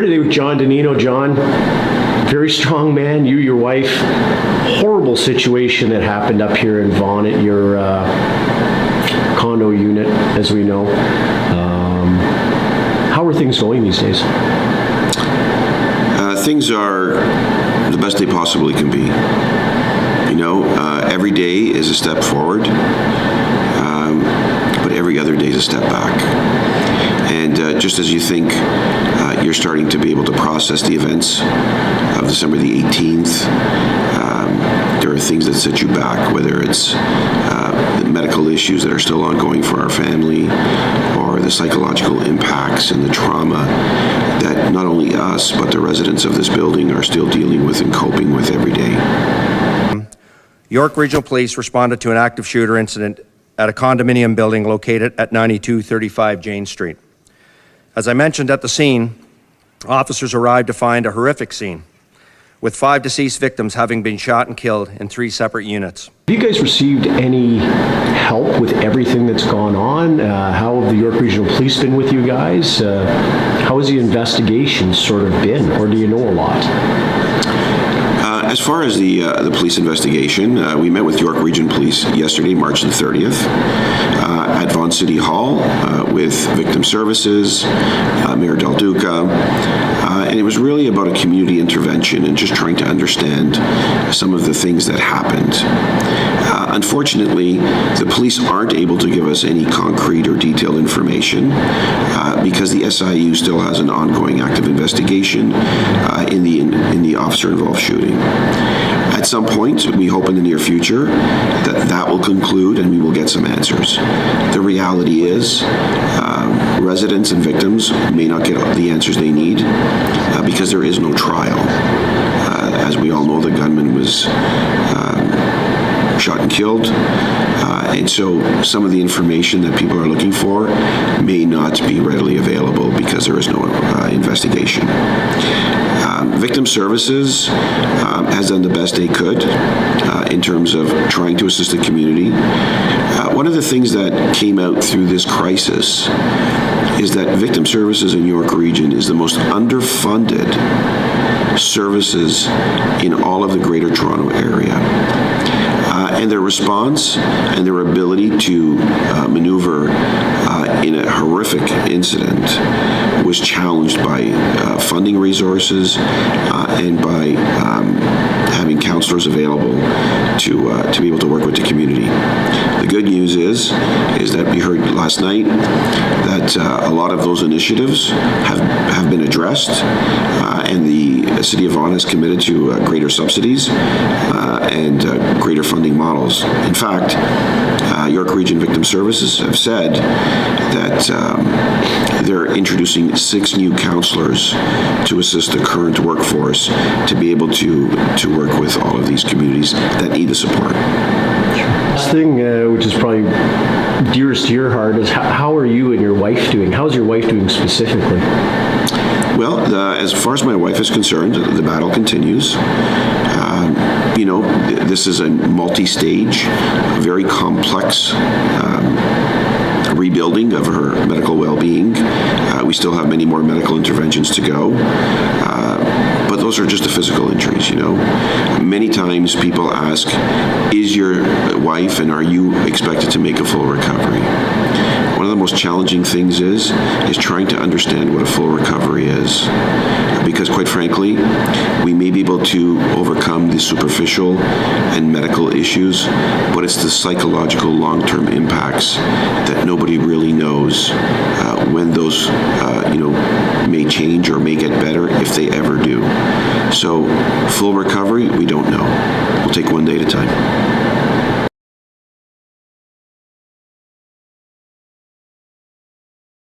today with John Nino. John, very strong man, you, your wife. Horrible situation that happened up here in Vaughan at your condo unit, as we know. How are things going these days? Things are the best they possibly can be. You know, every day is a step forward, but every other day is a step back. And just as you think you're starting to be able to process the events of December the 18th, there are things that set you back, whether it's the medical issues that are still ongoing for our family, or the psychological impacts and the trauma that not only us, but the residents of this building are still dealing with and coping with every day. York Regional Police responded to an active shooter incident at a condominium building located at 9235 Jane Street. As I mentioned at the scene, officers arrived to find a horrific scene, with 5 deceased victims having been shot and killed in 3 separate units. Have you guys received any help with everything that's gone on? How have the York Regional Police been with you guys? How has the investigation sort of been, or do you know a lot? As far as the police investigation, we met with York Region Police yesterday, March the 30th, at Vaughan City Hall with Victim Services, Mayor Del Duca, and it was really about a community intervention and just trying to understand some of the things that happened. Unfortunately, the police aren't able to give us any concrete or detailed information because the SIU still has an ongoing active investigation in the officer-involved shooting. At some point, we hope in the near future that will conclude and we will get some answers. The reality is residents and victims may not get the answers they need because there is no trial. As we all know, the gunman was shot and killed, and so some of the information that people are looking for may not be readily available because there is no investigation. Victim Services has done the best they could in terms of trying to assist the community. One of the things that came out through this crisis is that Victim Services in York Region is the most underfunded services in all of the Greater Toronto area. And their response and their ability to maneuver in a horrific incident was challenged by funding resources and by having counselors available to be able to work with the community. The good news is that we heard last night that a lot of those initiatives have been addressed, and the City of Vaughan has committed to greater subsidies and greater funding models. In fact, York Region Victim Services have said that they're introducing 6 new counselors to assist the current workforce to be able to work with all of these communities that need the support. Last thing, which is probably dearest to your heart, is how are you and your wife doing? How's your wife doing specifically? Well, as far as my wife is concerned, the battle continues. You know, this is a multi-stage, very complex rebuilding of her medical well-being. We still have many more medical interventions to go. But those are just the physical injuries, you know. Many times people ask, is your wife and are you expected to make a full recovery? One of the most challenging things is trying to understand what a full recovery is. Because quite frankly, we may be able to overcome the superficial and medical issues, but it's the psychological long-term impacts that nobody really knows when those may change or may get better, if they ever do. So full recovery, we don't know. We'll take one day at a time.